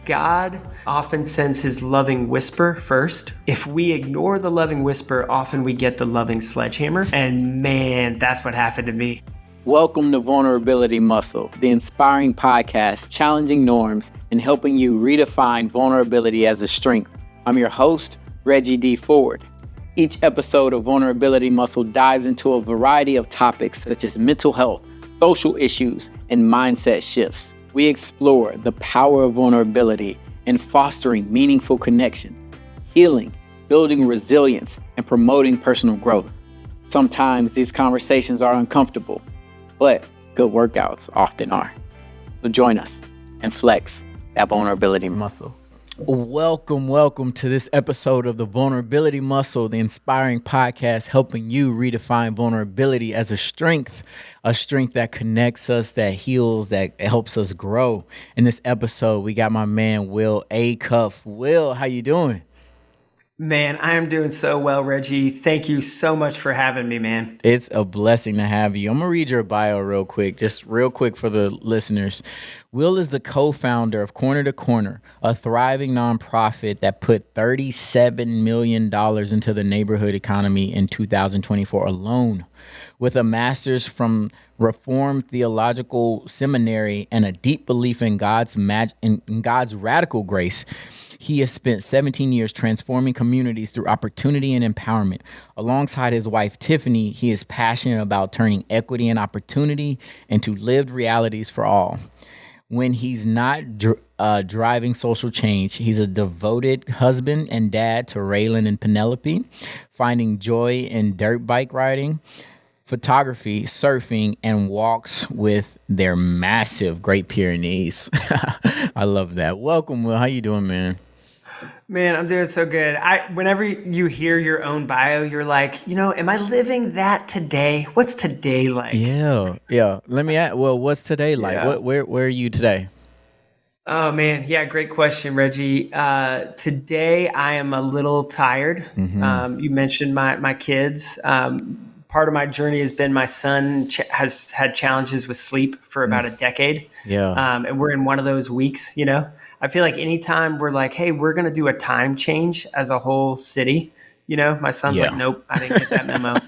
God often sends his loving whisper first. If we ignore the loving whisper, often we get the loving sledgehammer. And man, that's what happened to me. Welcome to Vulnerability Muscle, the inspiring podcast challenging norms and helping you redefine vulnerability as a strength. I'm your host, Reggie D. Each episode of Vulnerability Muscle dives into a variety of topics such as mental health, social issues, and mindset shifts. We explore the power of vulnerability in fostering meaningful connections, healing, building resilience, and promoting personal growth. Sometimes these conversations are uncomfortable, but good workouts often are. So join us and flex that vulnerability muscle. Welcome to this episode of the Vulnerability Muscle, the inspiring podcast helping you redefine vulnerability as a strength that connects us, that heals, that helps us grow. In this episode, we got my man, Will Acuff. Will, how you doing? Man, I am doing so well, Reggie. Thank you so much for having me, man. It's a blessing to have you. I'm going to read your bio real quick for the listeners. Will is the co-founder of Corner to Corner, a thriving nonprofit that put $37 million into the neighborhood economy in 2024 alone. With a master's from Reformed Theological Seminary and a deep belief in God's radical grace, he has spent 17 years transforming communities through opportunity and empowerment. Alongside his wife, Tiffany, he is passionate about turning equity and opportunity into lived realities for all. When he's not driving social change, he's a devoted husband and dad to Raylan and Penelope, finding joy in dirt bike riding, photography, surfing, and walks with their massive Great Pyrenees. I love that. Welcome, Will. How you doing, man? Man, I'm doing so good. Whenever you hear your own bio, you're like, am I living that today? What's today like? Yeah. Let me ask, well, what's today like? Yeah. Where are you today? Oh, man. Yeah, great question, Reggie. Today, I am a little tired. Mm-hmm. You mentioned my kids. Part of my journey has been my son has had challenges with sleep for about a decade. Yeah. And we're in one of those weeks, I feel like anytime we're like, hey, we're going to do a time change as a whole city, my son's like, nope, I didn't get that memo,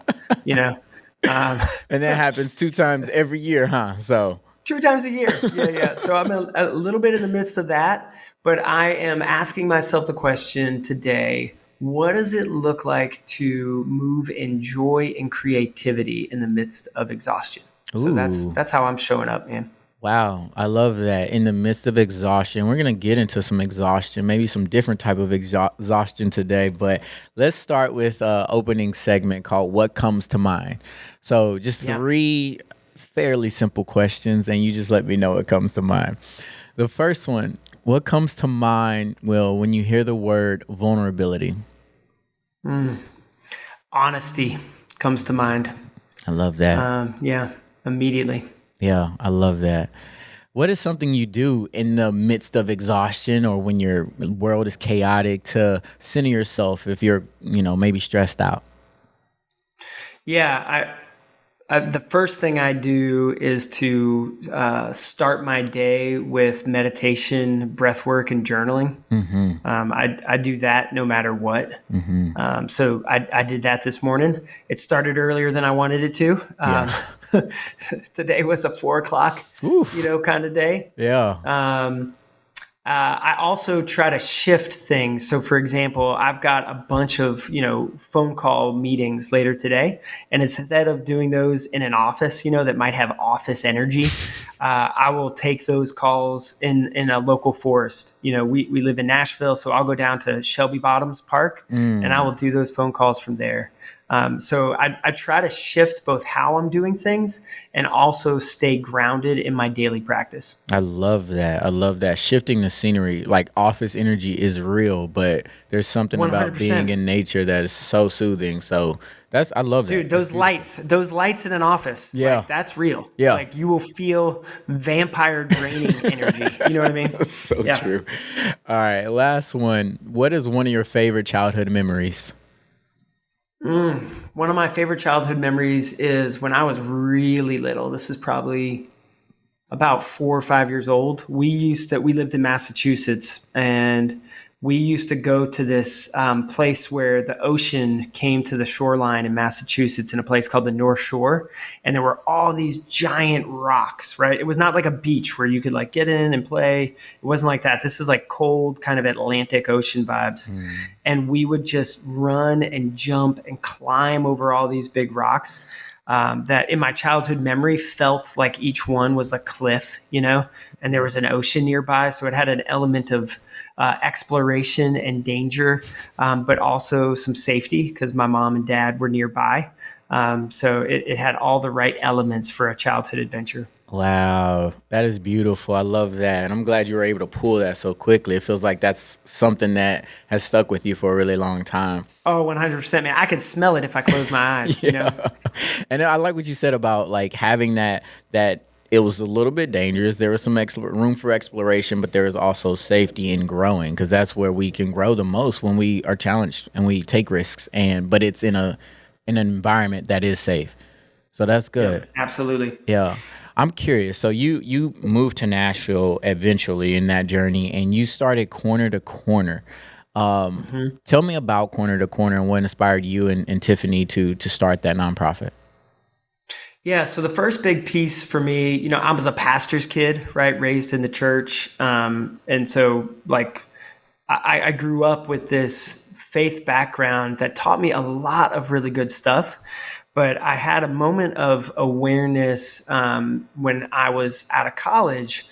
And that happens 2 times every year, huh? So 2 times a year. Yeah. So I'm a little bit in the midst of that, but I am asking myself the question today, what does it look like to move in joy and creativity in the midst of exhaustion? So that's how I'm showing up, man. Wow, I love that. In the midst of exhaustion, we're going to get into some exhaustion, maybe some different type of exhaustion today, but let's start with an opening segment called What Comes to Mind. So just 3 fairly simple questions, and you just let me know what comes to mind. The first one, what comes to mind, Will, when you hear the word vulnerability? Honesty comes to mind. I love that. Immediately. Yeah, I love that. What is something you do in the midst of exhaustion or when your world is chaotic to center yourself if you're, maybe stressed out? Yeah, the first thing I do is to start my day with meditation, breath work, and journaling. Mm-hmm. I do that no matter what. Mm-hmm. So I did that this morning. It started earlier than I wanted it to. Today was a 4:00, kind of day. Yeah. I also try to shift things. So, for example, I've got a bunch of, phone call meetings later today. And instead of doing those in an office, that might have office energy, I will take those calls in a local forest. We live in Nashville, so I'll go down to Shelby Bottoms Park and I will do those phone calls from there. So I try to shift both how I'm doing things and also stay grounded in my daily practice. I love that. Shifting the scenery, like office energy is real, but there's something 100%. About being in nature that is so soothing. So I love that. Dude, those lights in an office, that's real. Yeah. Like you will feel vampire draining energy. You know what I mean? That's so true. All right. Last one. What is one of your favorite childhood memories? One of my favorite childhood memories is when I was really little. This is probably about 4 or 5 years old, we lived in Massachusetts, and we used to go to this place where the ocean came to the shoreline in Massachusetts in a place called the North Shore. And there were all these giant rocks, right? It was not like a beach where you could like get in and play. It wasn't like that. This is like cold kind of Atlantic Ocean vibes. And we would just run and jump and climb over all these big rocks. That in my childhood memory felt like each one was a cliff, and there was an ocean nearby. So it had an element of exploration and danger, but also some safety because my mom and dad were nearby. So it had all the right elements for a childhood adventure. Wow, that is beautiful. I love that. And I'm glad you were able to pull that so quickly. It feels like that's something that has stuck with you for a really long time. Oh, 100%, man. I could smell it if I close my eyes, And I like what you said about like having that it was a little bit dangerous. There was some room for exploration, but there is also safety in growing, because that's where we can grow the most, when we are challenged and we take risks, but it's in an environment that is safe. So that's good. Yeah, absolutely. Yeah. I'm curious. So you moved to Nashville eventually in that journey, and you started Corner to Corner. Tell me about Corner to Corner and what inspired you and Tiffany to start that nonprofit. Yeah, so the first big piece for me, I was a pastor's kid, right? Raised in the church. And so like I grew up with this faith background that taught me a lot of really good stuff. But I had a moment of awareness when I was out of college,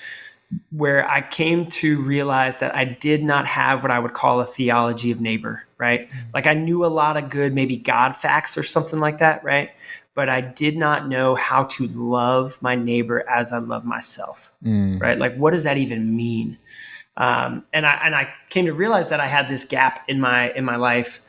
where I came to realize that I did not have what I would call a theology of neighbor, right? Like I knew a lot of good, maybe God facts or something like that, right? But I did not know how to love my neighbor as I love myself, right? Like, what does that even mean? And I came to realize that I had this gap in my life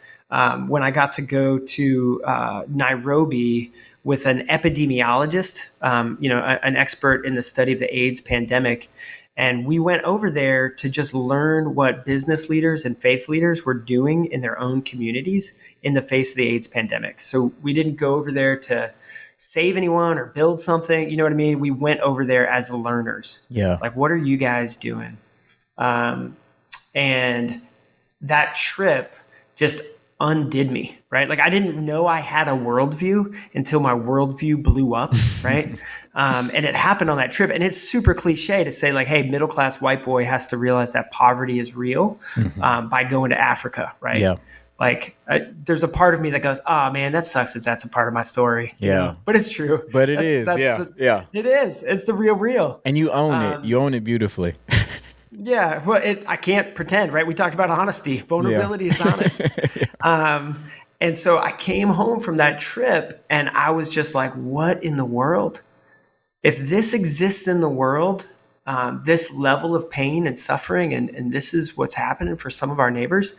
when I got to go to Nairobi with an epidemiologist, an expert in the study of the AIDS pandemic. And we went over there to just learn what business leaders and faith leaders were doing in their own communities in the face of the AIDS pandemic. So we didn't go over there to save anyone or build something. You know what I mean? We went over there as learners. Yeah. Like, what are you guys doing? And that trip just undid me, right? Like I didn't know I had a worldview until my worldview blew up, right? And it happened on that trip. And it's super cliche to say like, hey, middle-class white boy has to realize that poverty is real by going to Africa, right? Yeah. Like there's a part of me that goes, oh man, that sucks that that's a part of my story. Yeah. But it's true. But it is. Yeah. It is. It's the real. And you own it. You own it beautifully. Yeah, well, I can't pretend, right? We talked about honesty. Vulnerability is honest. And so I came home from that trip and I was just like, what in the world? If this exists in the world, this level of pain and suffering, and this is what's happening for some of our neighbors,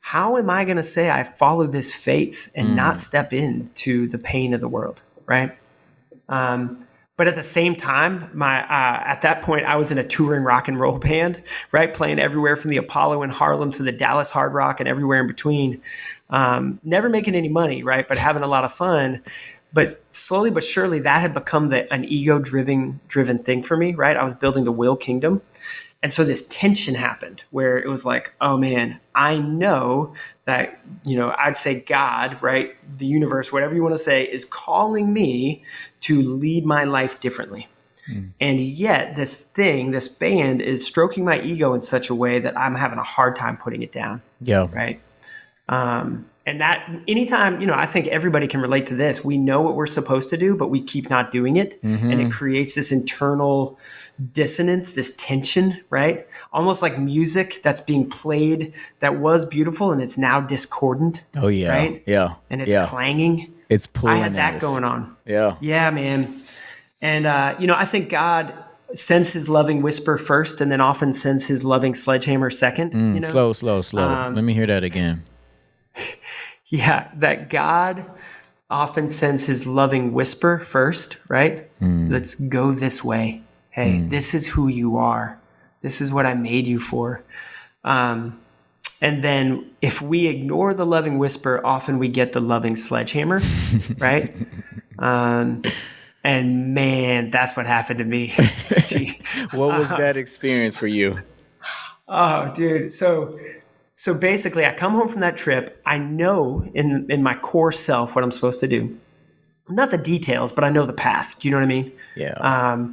how am I going to say I follow this faith and not step into the pain of the world, right? But at the same time, at that point, I was in a touring rock and roll band, right? Playing everywhere from the Apollo in Harlem to the Dallas Hard Rock and everywhere in between. Never making any money, right? But having a lot of fun. But slowly but surely, that had become an ego-driven thing for me, right? I was building the Will Kingdom. And so this tension happened where it was like, oh man, I know that, I'd say God, right? The universe, whatever you want to say, is calling me to lead my life differently. And yet this band is stroking my ego in such a way that I'm having a hard time putting it down. Yeah. Right. And that anytime, I think everybody can relate to this. We know what we're supposed to do, but we keep not doing it. And it creates this internal dissonance, this tension, right? Almost like music that's being played that was beautiful and it's now discordant. Oh, yeah. Right? Yeah. And it's clanging. It's pulling. I had that going on. Yeah. Yeah, man. And, I think God sends his loving whisper first and then often sends his loving sledgehammer second. Slow. Let me hear that again. Yeah, that God often sends his loving whisper first, right? Let's go this way. Hey, this is who you are. This is what I made you for. And then if we ignore the loving whisper, often we get the loving sledgehammer, right? And man, that's what happened to me. Gee. What was that experience for you? Oh, dude. So basically, I come home from that trip. I know in my core self what I'm supposed to do. Not the details, but I know the path. Do you know what I mean? Yeah.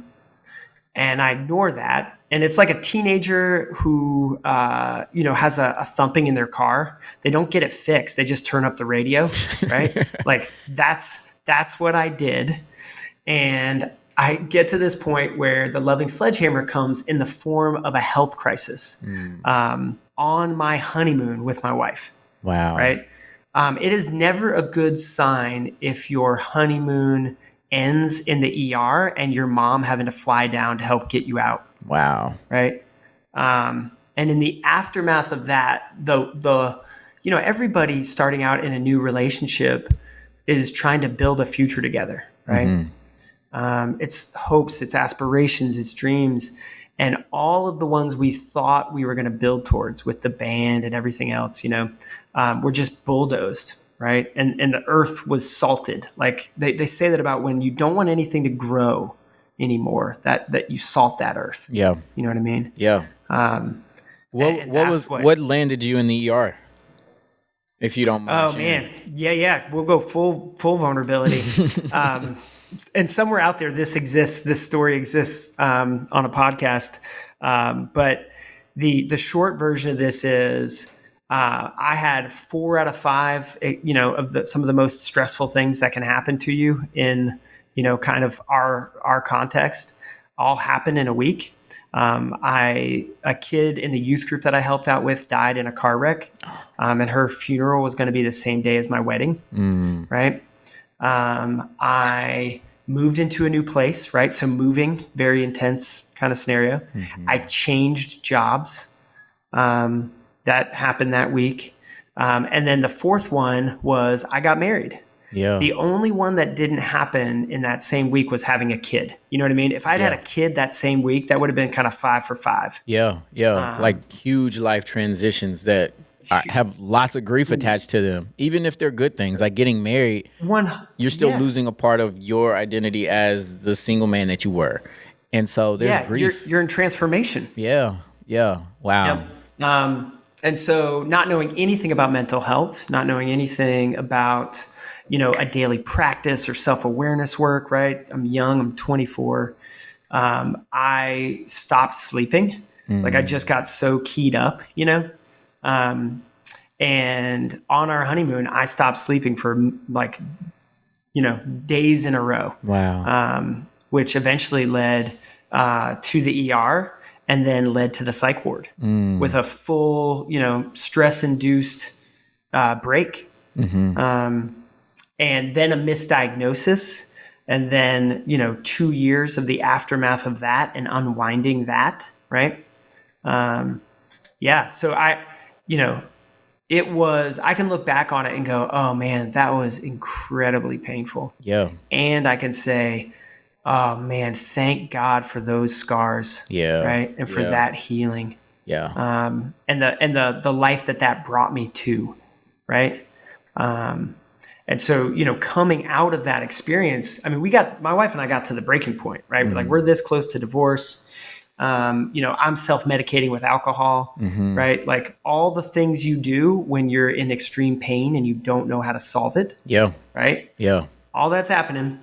And I ignore that. And it's like a teenager who, has a thumping in their car. They don't get it fixed. They just turn up the radio, right? Like that's what I did. And I get to this point where the loving sledgehammer comes in the form of a health crisis on my honeymoon with my wife. Wow. Right. It is never a good sign if your honeymoon ends in the ER and your mom having to fly down to help get you out. Wow. Right. And in the aftermath of that, everybody starting out in a new relationship is trying to build a future together. Right. Mm-hmm. It's hopes, it's aspirations, it's dreams. And all of the ones we thought we were going to build towards with the band and everything else, were just bulldozed, right? And the earth was salted. Like they say that about when you don't want anything to grow anymore, that you salt that earth. Yeah. You know what I mean? Yeah. What landed you in the ER? If you don't mind. Oh sharing. Man. Yeah. We'll go full vulnerability. And somewhere out there, this story exists on a podcast. But the short version of this is I had 4 out of 5, of some of the most stressful things that can happen to you in, kind of our context, all happen in a week. A kid in the youth group that I helped out with died in a car wreck. And her funeral was going to be the same day as my wedding. Right. I moved into a new place, right? So moving, very intense kind of scenario. Mm-hmm. I changed jobs. That happened that week. And then the fourth one was I got married. Yeah. The only one that didn't happen in that same week was having a kid. You know what I mean? If I'd had a kid that same week, that would have been kind of 5 for 5. Yeah. Like huge life transitions that have lots of grief attached to them, even if they're good things, like getting married. You're still losing a part of your identity as the single man that you were, and so there's grief. You're in transformation. Yeah. Wow. Yep. And so, not knowing anything about mental health, not knowing anything about a daily practice or self-awareness work. Right. I'm young. I'm 24. I stopped sleeping. Like I just got so keyed up. And on our honeymoon, I stopped sleeping for days in a row. Wow. Which eventually led to the ER and then led to the psych ward with a full, stress-induced break. Mm-hmm. And then a misdiagnosis. And then, 2 years of the aftermath of that and unwinding that. Right. So I can look back on it and go, oh man, that was incredibly painful. Yeah. And I can say, oh man, thank God for those scars. Yeah. Right. And for that healing. Yeah. And the life that brought me to. Right. And so, coming out of that experience, I mean, my wife and I got to the breaking point, right? Mm-hmm. We're this close to divorce. I'm self-medicating with alcohol, right? Like all the things you do when you're in extreme pain and you don't know how to solve it. Yeah. Right. Yeah. All that's happening.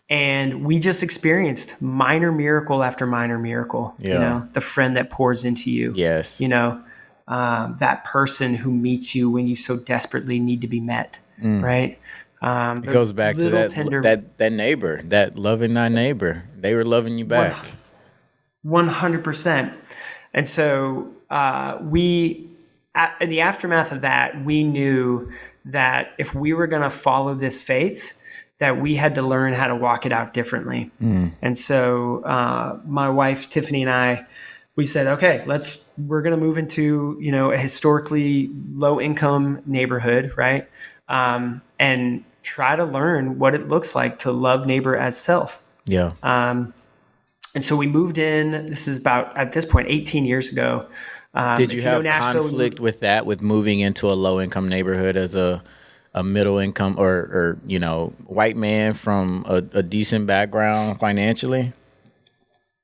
And we just experienced minor miracle after minor miracle, the friend that pours into you. Yes. That person who meets you when you so desperately need to be met. Right. It goes back to that neighbor, that loving thy neighbor. They were loving you back. 100%. And so in the aftermath of that, we knew that if we were going to follow this faith, that we had to learn how to walk it out differently. And so my wife, Tiffany, and I, we said, okay, we're going to move into, a historically low income neighborhood. Right. And try to learn what it looks like to love neighbor as self. Yeah. And so we moved in, this is about, at this point, 18 years ago. Did you have conflict with that, with moving into a low-income neighborhood as a a middle income or white man from a decent background financially?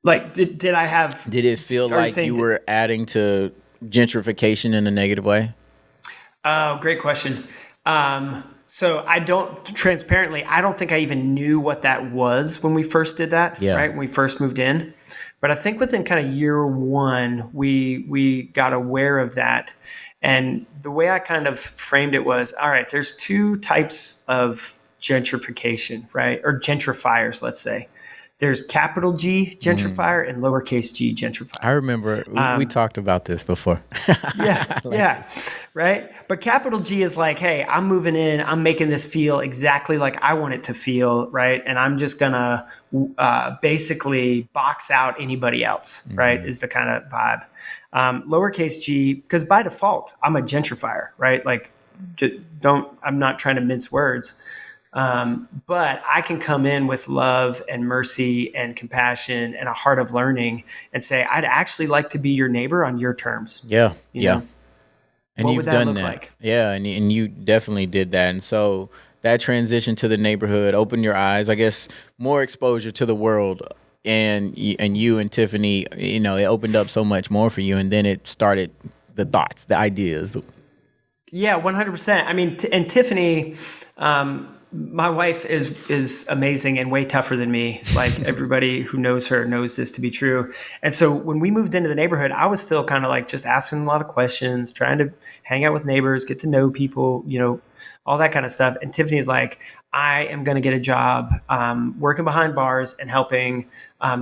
Like, did I have? Did it feel Are you like saying? you were adding to gentrification in a negative way? Oh, great question. So I don't transparently, I don't think I even knew what that was when we first did that, Yeah. right? When we first moved in. But I think within kind of year one, we got aware of that. And the way I kind of framed it was, all right, there's two types of gentrification, right? Or gentrifiers, let's say. There's capital G gentrifier and lowercase g gentrifier. I remember we talked about this before. Yeah, this. Right. But capital G is like, hey, I'm moving in. I'm making this feel exactly like I want it to feel, right? And I'm just gonna basically box out anybody else, right? Is the kind of vibe. Lowercase g, because by default, I'm a gentrifier, right? Like, I'm not trying to mince words. But I can come in with love and mercy and compassion and a heart of learning and say, I'd actually like to be your neighbor on your terms. Yeah. You know? And What you've would that done look that. like? Yeah. And you definitely did that. And so that transition to the neighborhood opened your eyes, I guess, more exposure to the world. And you and Tiffany, it opened up so much more for you. And then it started the thoughts, the ideas. Yeah, 100%. I mean, and Tiffany, my wife is amazing and way tougher than me. Like, everybody who knows her knows this to be true. And so when we moved into the neighborhood, I was still kind of like just asking a lot of questions, trying to hang out with neighbors, get to know people, all that kind of stuff. And Tiffany's like, I am going to get a job working behind bars and helping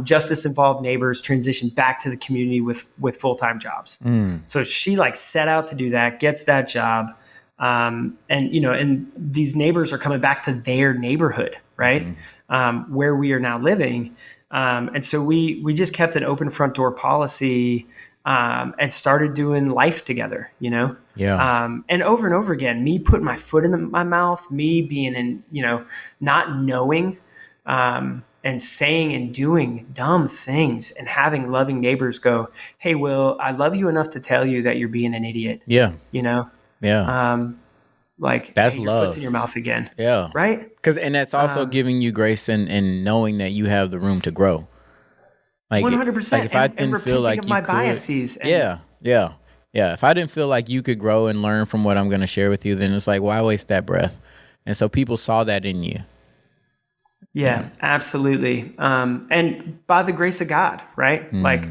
justice involved neighbors transition back to the community with full-time jobs. So she like set out to do that, gets that job. And these neighbors are coming back to their neighborhood, right? Where we are now living. And so we just kept an open front door policy and started doing life together, Yeah. And over again, me putting my foot in my mouth, me being in, not knowing, and saying and doing dumb things and having loving neighbors go, hey, Will, I love you enough to tell you that you're being an idiot. Yeah. Yeah. Like, that's hey, your love. foot's in your mouth again. Yeah. Right. And that's also giving you grace and knowing that you have the room to grow. Like 100%. Like if I and didn't feel like of you my could, biases. And, yeah. If I didn't feel like you could grow and learn from what I'm going to share with you, then it's like, why waste that breath? And so people saw that in you. Yeah, absolutely. And by the grace of God, right? Like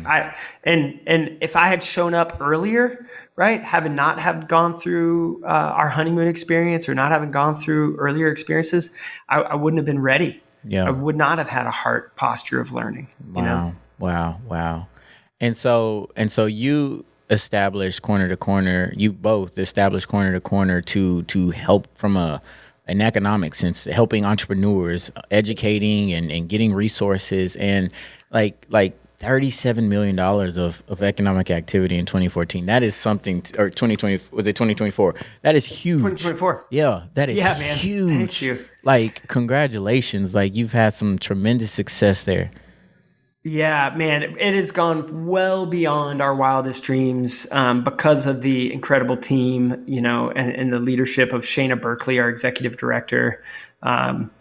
and if I had shown up earlier, right, having not have gone through our honeymoon experience or not having gone through earlier experiences, I wouldn't have been ready. Yeah. I would not have had a heart posture of learning. Wow. And so you established Corner to Corner. You both established Corner to Corner to help from an economic sense, helping entrepreneurs, educating and getting resources, and like $37 million of economic activity in 2014. That is something, or 2020, was it 2024? That is huge. 2024. Yeah, that is man. huge. Thank you. Like, congratulations. Like, you've had some tremendous success there. Yeah, man, it has gone well beyond our wildest dreams because of the incredible team, and the leadership of Shayna Berkeley, our executive director. But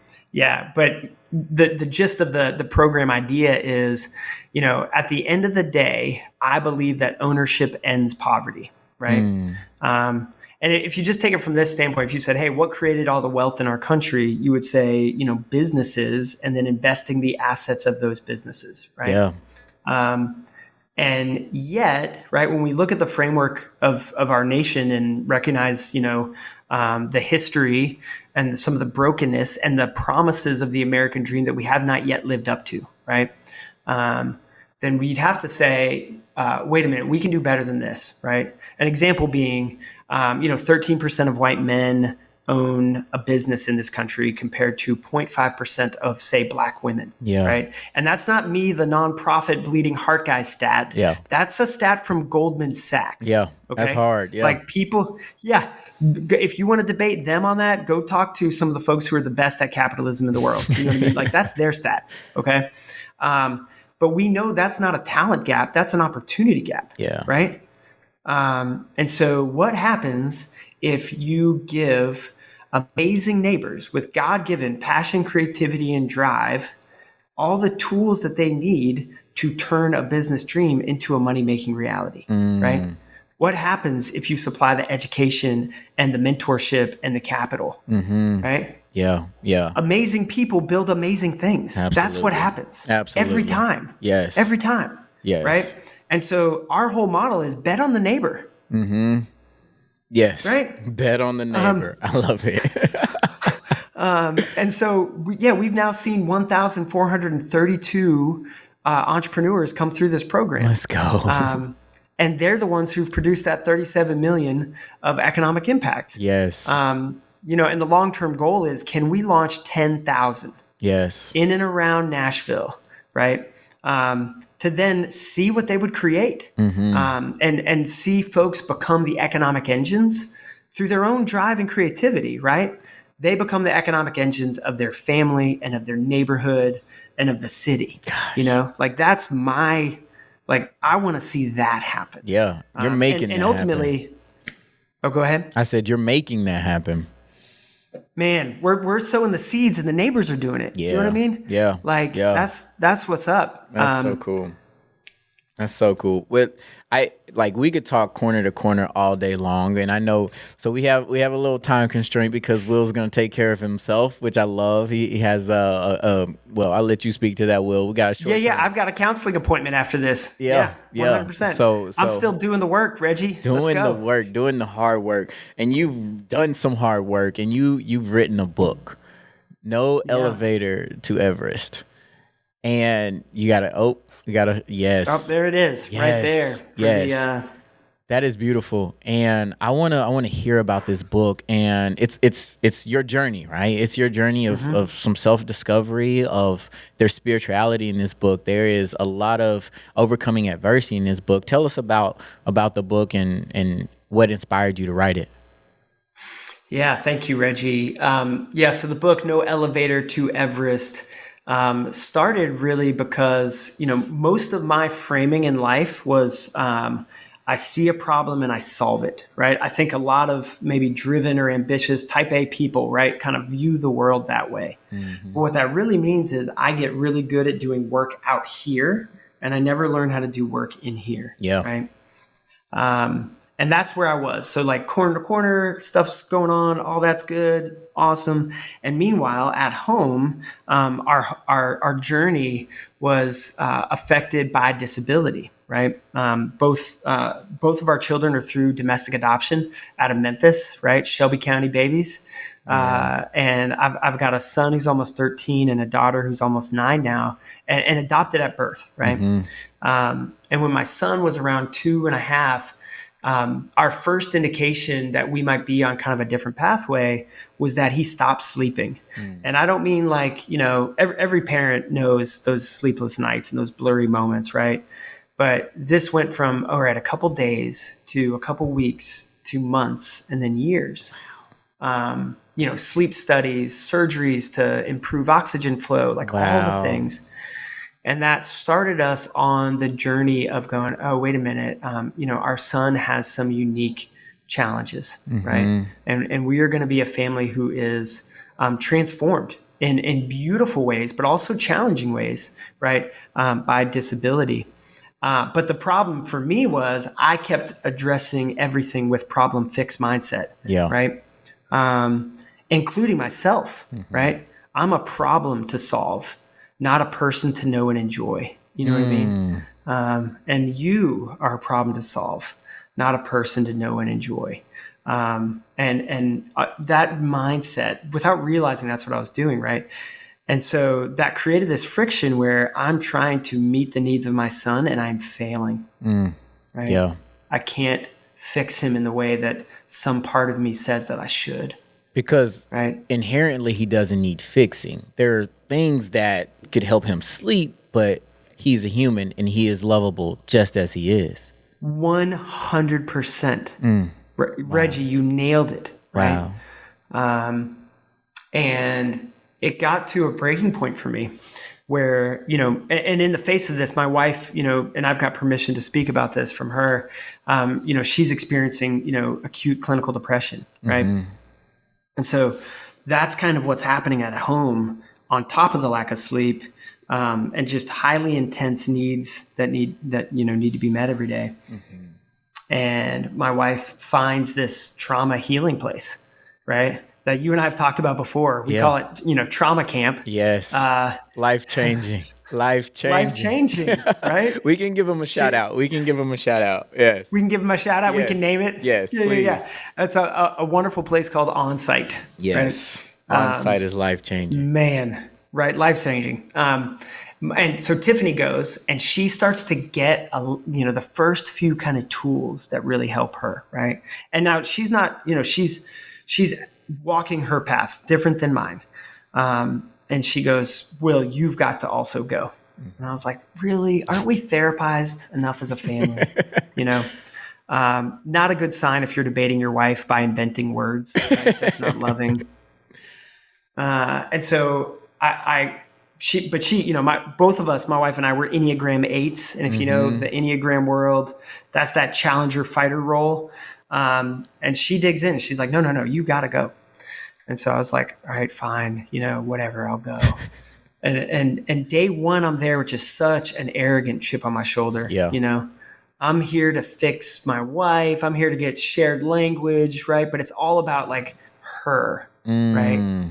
the gist of the program idea is, at the end of the day, I believe that ownership ends poverty, right? And if you just take it from this standpoint, if you said, hey, what created all the wealth in our country, you would say, businesses, and then investing the assets of those businesses, right? Yeah. And yet, right, when we look at the framework of our nation and recognize, the history and some of the brokenness and the promises of the American dream that we have not yet lived up to, right? Then we'd have to say, wait a minute, we can do better than this, right? An example being, 13% of white men own a business in this country compared to 0.5% of, say, black women, right? And that's not me, the nonprofit bleeding heart guy stat. Yeah. That's a stat from Goldman Sachs. Yeah, okay? That's hard. Yeah. Like, people, if you want to debate them on that, go talk to some of the folks who are the best at capitalism in the world. You know what I mean? Like, that's their stat, okay? But we know that's not a talent gap. That's an opportunity gap, right? And so what happens if you give amazing neighbors with God-given passion, creativity, and drive, all the tools that they need to turn a business dream into a money-making reality, right? What happens if you supply the education and the mentorship and the capital, right? Yeah. Yeah. Amazing people build amazing things. That's what Absolutely. happens. Absolutely. Every time. Yes. Every time. Yes. Right? And so our whole model is bet on the neighbor. Yes. Right? Bet on the neighbor. I love it. And so, we've now seen 1,432 entrepreneurs come through this program. Let's go. And they're the ones who've produced that 37 million of economic impact. Yes. And the long-term goal is, can we launch 10,000 yes. in and around Nashville, right? To then see what they would create, and see folks become the economic engines through their own drive and creativity, right? They become the economic engines of their family and of their neighborhood and of the city. Gosh. That's my, I want to see that happen. Yeah. You're making and that ultimately, happen. Oh, go ahead. I said, you're making that happen. Man, we're sowing the seeds and the neighbors are doing it. Yeah. Do you know what I mean? Yeah. That's what's up. That's so cool. That's so cool. We could talk corner to corner all day long, and I know. So we have a little time constraint because Will's gonna take care of himself, which I love. He has well, I'll let you speak to that, Will. We got a short. Yeah. I've got a counseling appointment after this. Yeah. 100%. So I'm still doing the work, Reggie. Doing the work, doing the hard work, and you've done some hard work, and you've written a book, No Elevator to Everest, and you gotta. Yes. Oh, there it is, right there. Yes. That is beautiful, and I wanna hear about this book, and it's your journey, right? It's your journey of some self-discovery of their spirituality in this book. There is a lot of overcoming adversity in this book. Tell us about the book and what inspired you to write it. Yeah, thank you, Reggie. So the book No Elevator to Everest started really because, most of my framing in life was I see a problem and I solve it, right? I think a lot of maybe driven or ambitious type A people, right, kind of view the world that way. But what that really means is I get really good at doing work out here and I never learn how to do work in here. Yeah. Right. And that's where I was. So corner to corner, stuff's going on, all that's good, awesome. And meanwhile, at home, our journey was affected by disability, right? Both of our children are through domestic adoption out of Memphis, right? Shelby County babies. And I've got a son who's almost 13 and a daughter who's almost 9 now, and adopted at birth, right? And when my son was around 2.5, our first indication that we might be on kind of a different pathway was that he stopped sleeping. And I don't mean every parent knows those sleepless nights and those blurry moments, right? But this went from, a couple days to a couple weeks to months and then years. Sleep studies, surgeries to improve oxygen flow, all the things. And that started us on the journey of going, oh, wait a minute, our son has some unique challenges, right? And we are going to be a family who is transformed in beautiful ways, but also challenging ways, right, by disability. But the problem for me was I kept addressing everything with problem fix mindset, right? Including myself, right? I'm a problem to solve, not a person to know and enjoy. You know what I mean? And you are a problem to solve, not a person to know and enjoy. And that mindset, without realizing that's what I was doing, right? And so that created this friction where I'm trying to meet the needs of my son and I'm failing, right? Yeah. I can't fix him in the way that some part of me says that I should. Because inherently he doesn't need fixing. There are things that could help him sleep, but he's a human and he is lovable just as he is. 100%. Reggie, you nailed it. Right? Wow. And it got to a breaking point for me where, and in the face of this, my wife, and I've got permission to speak about this from her, she's experiencing, acute clinical depression, right? And so that's kind of what's happening at home on top of the lack of sleep, and just highly intense needs that need to be met every day. Mm-hmm. And my wife finds this trauma healing place, right? That you and I have talked about before. We call it, trauma camp. Yes. Life-changing. Life-changing, right? We can give them a shout out. Yes. We can give them a shout out. Yes. We can name it. Yes, please. Yeah. That's a wonderful place called On-Site. Yes. Right? On-Site is life-changing. Man, right? Life-changing. And so Tiffany goes and she starts to get, the first few kind of tools that really help her, right? And now she's not, she's walking her path different than mine. And she goes, Will, you've got to also go. And I was like, really? Aren't we therapized enough as a family? Not a good sign if you're debating your wife by inventing words. Right? That's not loving. And so both of us, my wife and I, were Enneagram 8s. And if you know the Enneagram world, that's that challenger fighter role. And she digs in. She's like, no, you got to go. And so I was like, all right, fine, whatever, I'll go. and day one, I'm there with just such an arrogant chip on my shoulder. Yeah. I'm here to fix my wife. I'm here to get shared language, right? But it's all about like her, right?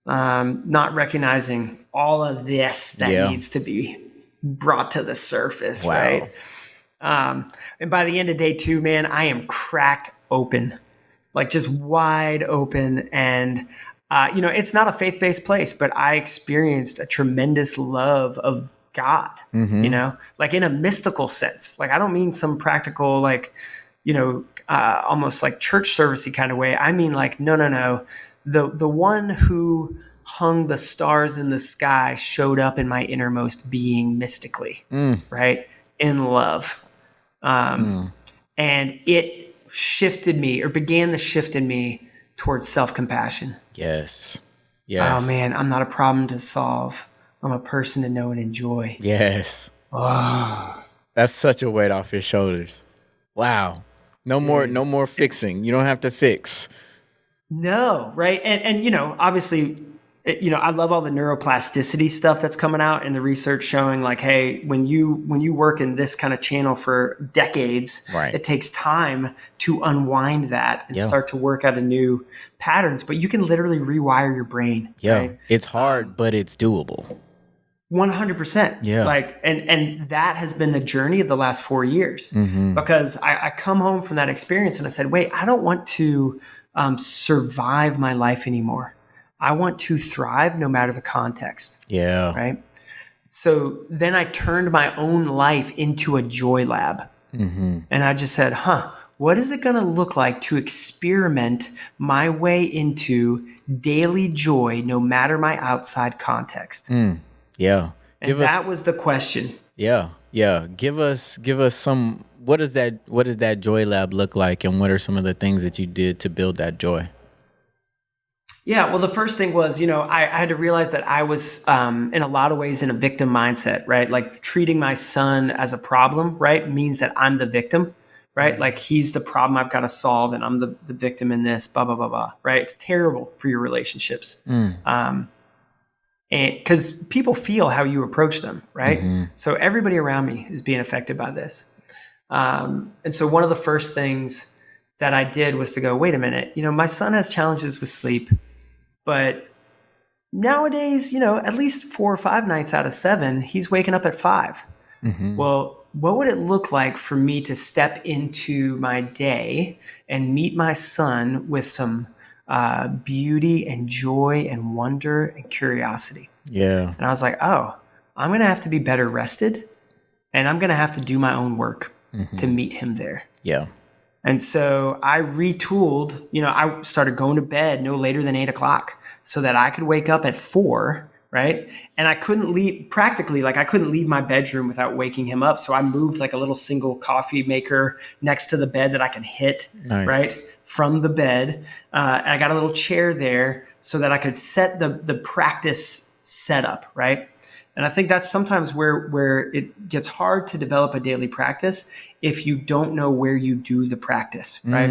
Not recognizing all of this that needs to be brought to the surface, right? And by the end of day 2, man, I am cracked open, like just wide open. And, it's not a faith-based place, but I experienced a tremendous love of God, like in a mystical sense. Like, I don't mean some practical, like, almost like church servicey kind of way. I mean, like, no. The one who hung the stars in the sky showed up in my innermost being mystically, right? In love. And it began the shift in me towards self-compassion. Yes. Oh man, I'm not a problem to solve. I'm a person to know and enjoy. Yes. Oh. That's such a weight off your shoulders. Wow. No more fixing. You don't have to fix. No, right? And obviously, I love all the neuroplasticity stuff that's coming out and the research showing like, hey, when you work in this kind of channel for decades, right, it takes time to unwind that and start to work out a new patterns. But you can literally rewire your brain. Yeah, right? It's hard, but it's doable. 100%. Yeah. Like, and that has been the journey of the last 4 years, because I come home from that experience and I said, wait, I don't want to survive my life anymore. I want to thrive no matter the context. Yeah. Right. So then I turned my own life into a joy lab. And I just said, what is it going to look like to experiment my way into daily joy no matter my outside context? Yeah. And that was the question. Yeah. Yeah. Give us some, what does that joy lab look like? And what are some of the things that you did to build that joy? Yeah, well, the first thing was, I had to realize that I was in a lot of ways in a victim mindset, right? Like treating my son as a problem, right, means that I'm the victim, right? Like he's the problem I've got to solve and I'm the victim in this, blah, blah, blah, blah, right? It's terrible for your relationships. And because people feel how you approach them, right? So everybody around me is being affected by this. And so one of the first things that I did was to go, wait a minute, my son has challenges with sleep. But nowadays, at least 4 or 5 nights out of 7, he's waking up at 5. Well, what would it look like for me to step into my day and meet my son with some beauty and joy and wonder and curiosity? Yeah. And I was like, oh, I'm going to have to be better rested and I'm going to have to do my own work to meet him there. Yeah. And so I retooled, I started going to bed no later than 8 o'clock so that I could wake up at 4, right? And I couldn't leave my bedroom without waking him up. So I moved like a little single coffee maker next to the bed that I can hit, right, from the bed. And I got a little chair there so that I could set the practice setup, right? And I think that's sometimes where it gets hard to develop a daily practice if you don't know where you do the practice, right?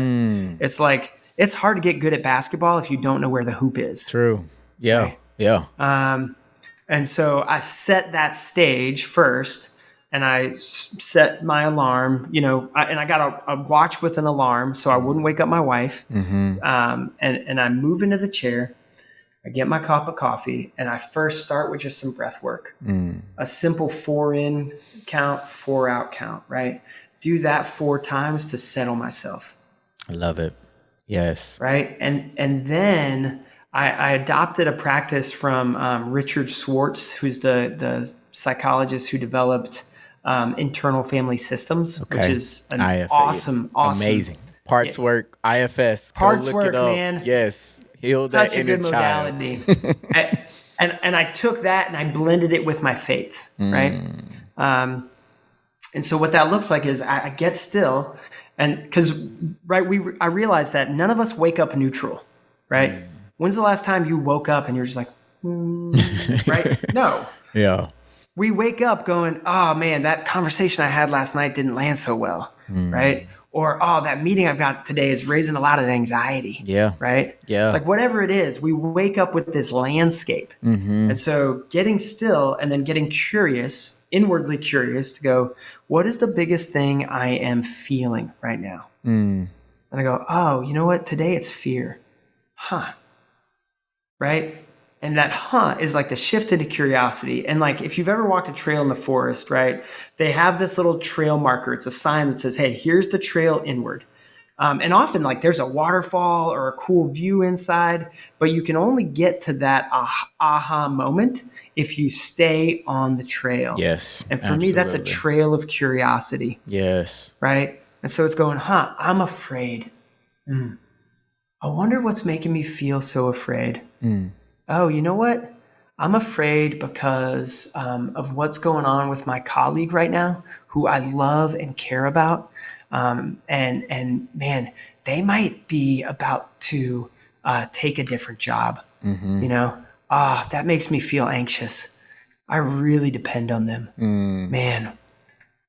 It's like it's hard to get good at basketball if you don't know where the hoop is. True. Yeah. Right? Yeah. And so I set that stage first, and I set my alarm, and I got a watch with an alarm so I wouldn't wake up my wife. And I move into the chair. I get my cup of coffee, and I first start with just some breath work. A simple 4 in count, 4 out count, right? Do that 4 times to settle myself. I love it. Yes. Right. And then I adopted a practice from Richard Schwartz, who's the psychologist who developed internal family systems, which is an awesome, amazing parts work. IFS. Parts Go look work, it up. man. Yes. Heal Such that a inner good child. modality. And I took that and I blended it with my faith, right? And so what that looks like is I get still, and because I realized that none of us wake up neutral, right? When's the last time you woke up and you're just like, right? No. Yeah. We wake up going, oh man, that conversation I had last night didn't land so well, right? Or, oh, that meeting I've got today is raising a lot of anxiety. Yeah. Right? Yeah. Like whatever it is, we wake up with this landscape. And so getting still and then getting curious, inwardly curious to go, what is the biggest thing I am feeling right now? And I go, oh, you know what? Today it's fear. Right? And that is like the shift into curiosity. And like if you've ever walked a trail in the forest, right? They have this little trail marker. It's a sign that says, hey, here's the trail inward. And often like there's a waterfall or a cool view inside, but you can only get to that aha moment if you stay on the trail. Yes. And for me, that's a trail of curiosity. Yes. Right? And so it's going, I'm afraid. I wonder what's making me feel so afraid. Oh, you know what? I'm afraid because of what's going on with my colleague right now, who I love and care about. And man, they might be about to take a different job. That makes me feel anxious. I really depend on them, man.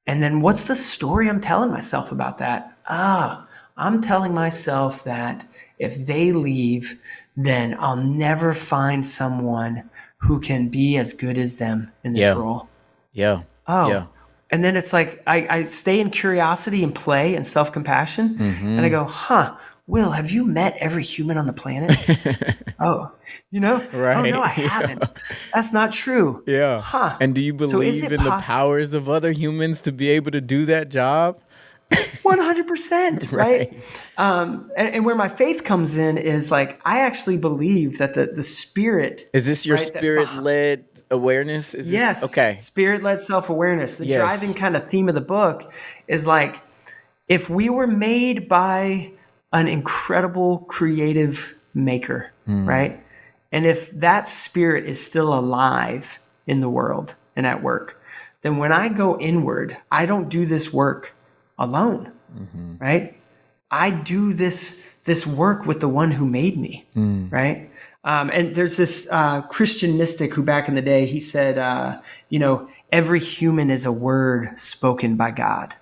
And then what's the story I'm telling myself about that? I'm telling myself that if they leave, then I'll never find someone who can be as good as them in this role. Yeah. And then it's like I stay in curiosity and play and self-compassion. And I go, Will, have you met every human on the planet? Right. Oh, no, I haven't. That's not true. Yeah. And do you believe in the powers of other humans to be able to do that job? 100%, right? And where my faith comes in is like, I actually believe that the spirit. Is this your spirit-led awareness? Yes. Okay. Spirit-led self-awareness. The driving kind of theme of the book is like, if we were made by an incredible creative maker, right? And if that spirit is still alive in the world and at work, then when I go inward, I don't do this work alone, right? I do this work with the one who made me, right? And there's this Christian mystic who back in the day, he said, every human is a word spoken by God,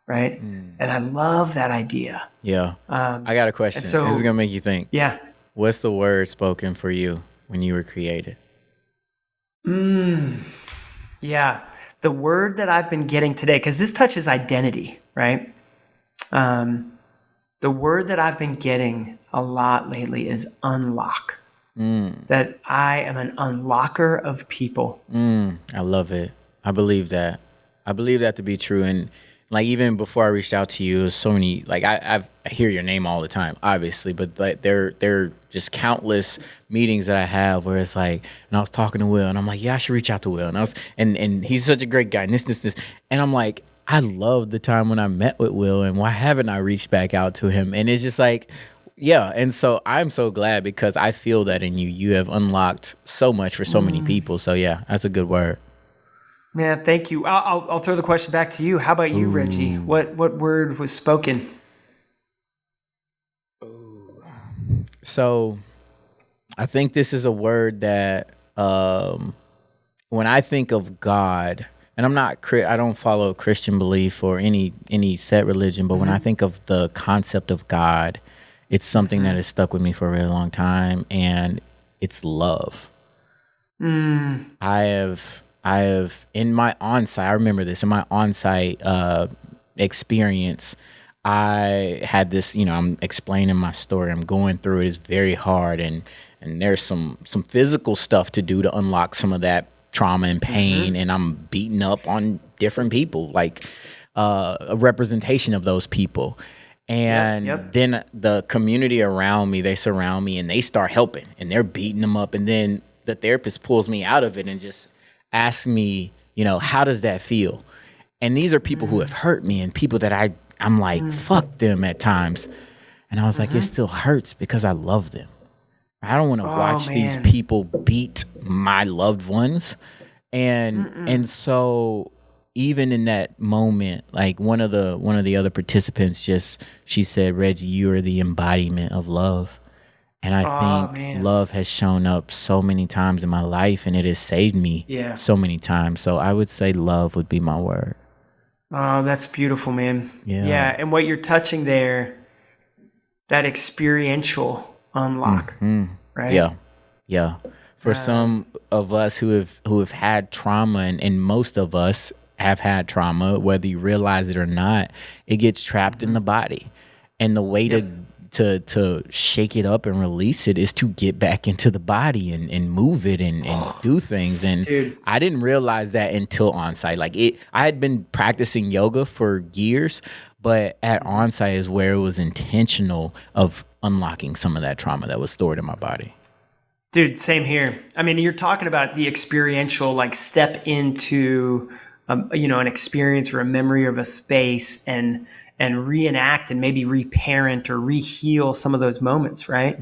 right? And I love that idea. Yeah. I got a question. So, this is going to make you think. Yeah. What's the word spoken for you when you were created? Yeah. The word that I've been getting today, because this touches identity, right? The word that I've been getting a lot lately is unlock. That I am an unlocker of people. I love it. I believe that. I believe that to be true. And like even before I reached out to you, so many like I hear your name all the time, obviously, but like there are just countless meetings that I have where it's like, and I was talking to Will, and I'm like, yeah, I should reach out to Will, and he's such a great guy, and this, and I'm like, I love the time when I met with Will, and why haven't I reached back out to him? And it's just like, yeah, and so I'm so glad because I feel that in you. You have unlocked so much for so many people. So yeah, that's a good word. Man, thank you. I'll throw the question back to you. How about you, Reggie? What word was spoken? So I think this is a word that when I think of God, and I don't follow Christian belief or any set religion, but when I think of the concept of God, It's something that has stuck with me for a really long time, and it's love. I have in my on-site, I remember this, in my on-site experience, I had this, I'm explaining my story. I'm going through it. It's very hard, and there's some physical stuff to do to unlock some of that trauma and pain, and I'm beating up on different people, like a representation of those people. And then the community around me, they surround me and they start helping, and they're beating them up. And then the therapist pulls me out of it and just asks me, how does that feel? And these are people who have hurt me, and people that I'm like, fuck them at times. And I was like, it still hurts because I love them. I don't want to watch these people beat my loved ones. And so even in that moment, like one of the other participants she said, Reggie, you are the embodiment of love. And I think love has shown up so many times in my life, and it has saved me so many times. So I would say love would be my word. Oh, that's beautiful, man. Yeah. And what you're touching there, that experiential unlock, right? Yeah. For some of us who have had trauma, and most of us have had trauma, whether you realize it or not, it gets trapped in the body. And the way to shake it up and release it is to get back into the body and move it and do things. And Dude. I didn't realize that until on-site. I had been practicing yoga for years, but at on-site is where it was intentional of unlocking some of that trauma that was stored in my body. Dude, same here. I mean, you're talking about the experiential, like step into, an experience or a memory of a space and reenact and maybe reparent or reheal some of those moments, right?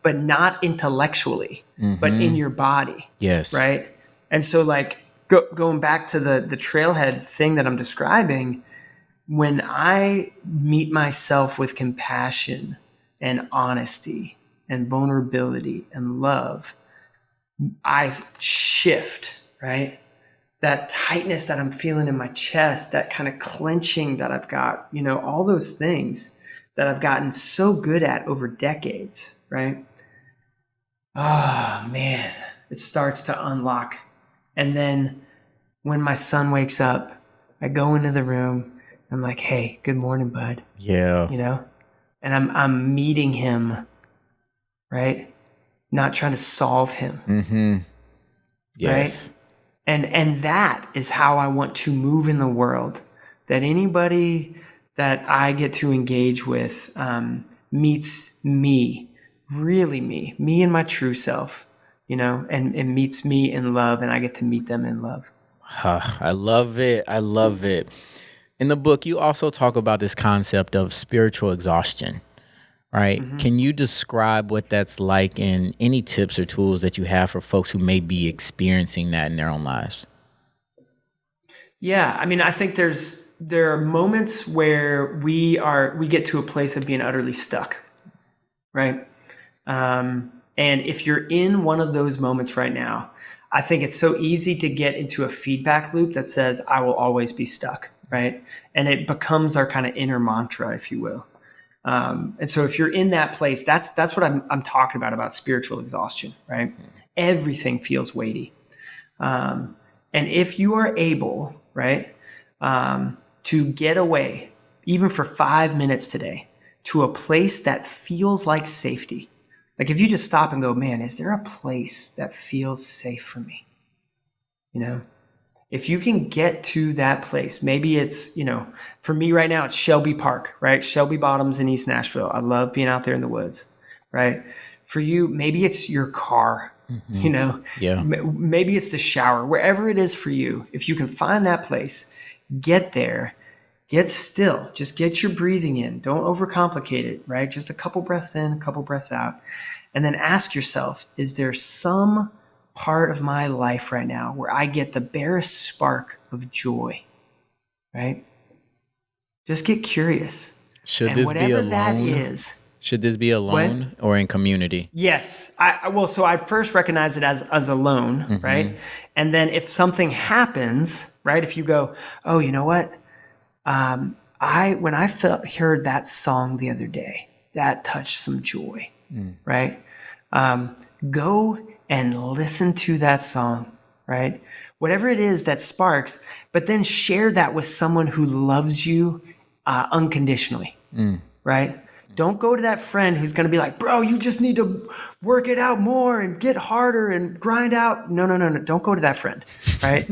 But not intellectually, but in your body. Yes. Right? And so like going back to the trailhead thing that I'm describing, when I meet myself with compassion and honesty and vulnerability and love, I shift, right? That tightness that I'm feeling in my chest, that kind of clenching that I've got, all those things that I've gotten so good at over decades, right? Oh, man, it starts to unlock. And then when my son wakes up, I go into the room. I'm like, hey, good morning, bud. Yeah. And I'm meeting him, right? Not trying to solve him. Yes. Right? And that is how I want to move in the world. That anybody that I get to engage with meets me, really me and my true self, and meets me in love, and I get to meet them in love. I love it. I love it. In the book, you also talk about this concept of spiritual exhaustion, right? Can you describe what that's like, and any tips or tools that you have for folks who may be experiencing that in their own lives? Yeah, I mean, I think there are moments where we get to a place of being utterly stuck, right? And if you're in one of those moments right now, I think it's so easy to get into a feedback loop that says, I will always be stuck, right? And it becomes our kind of inner mantra, if you will. And so if you're in that place, that's what I'm talking about spiritual exhaustion, right? Everything feels weighty. And if you are able, right, to get away, even for 5 minutes today, to a place that feels like safety. Like if you just stop and go, man, is there a place that feels safe for me? If you can get to that place, maybe it's, for me right now, it's Shelby Park, right? Shelby Bottoms in East Nashville. I love being out there in the woods, right? For you, maybe it's your car, Yeah. Maybe it's the shower, wherever it is for you. If you can find that place, get there, get still, just get your breathing in. Don't overcomplicate it, right? Just a couple breaths in, a couple breaths out. And then ask yourself, is there some part of my life right now where I get the barest spark of joy, right? Just get curious. Should and this whatever be alone? That is. Should this be alone or in community? Yes. So I first recognize it as alone, right? And then if something happens, right? If you go, oh, you know what? When I heard that song the other day, that touch some joy, right? Go and listen to that song, right? Whatever it is that sparks, but then share that with someone who loves you unconditionally, right? Don't go to that friend who's going to be like, bro, you just need to work it out more and get harder and grind out. No. Don't go to that friend, right?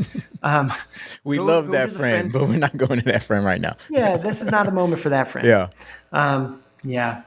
We love that friend, but we're not going to that friend right now. Yeah, this is not a moment for that friend. Yeah.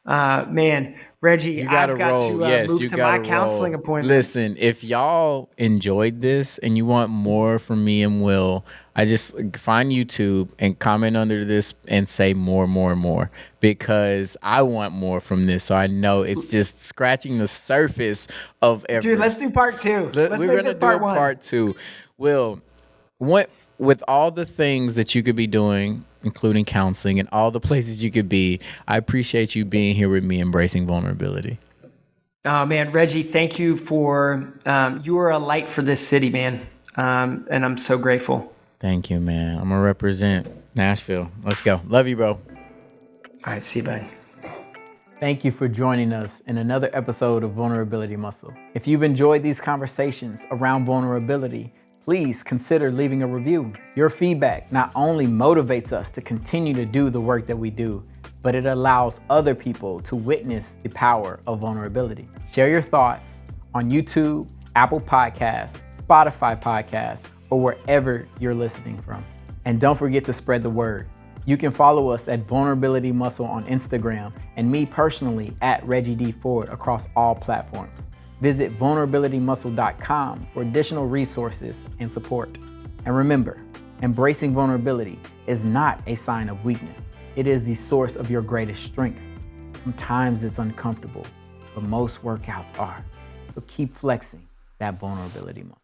Man, Reggie, I've got roll. to move to my counseling appointment. Listen, if y'all enjoyed this and you want more from me and Will, I just find YouTube and comment under this and say more, because I want more from this. So I know it's just scratching the surface of Everest. Dude, let's do part 2. We're going to do part 2. Will, with all the things that you could be doing, including counseling and all the places you could be, I appreciate you being here with me, embracing vulnerability. Oh man, Reggie, thank you for, you are a light for this city, man. And I'm so grateful. Thank you, man. I'm going to represent Nashville. Let's go. Love you, bro. All right, see you, bud. Thank you for joining us in another episode of Vulnerability Muscle. If you've enjoyed these conversations around vulnerability, please consider leaving a review. Your feedback not only motivates us to continue to do the work that we do, but it allows other people to witness the power of vulnerability. Share your thoughts on YouTube, Apple Podcasts, Spotify Podcasts, or wherever you're listening from. And don't forget to spread the word. You can follow us at Vulnerability Muscle on Instagram and me personally at Reggie D Ford across all platforms. Visit vulnerabilitymuscle.com for additional resources and support. And remember, embracing vulnerability is not a sign of weakness. It is the source of your greatest strength. Sometimes it's uncomfortable, but most workouts are. So keep flexing that vulnerability muscle.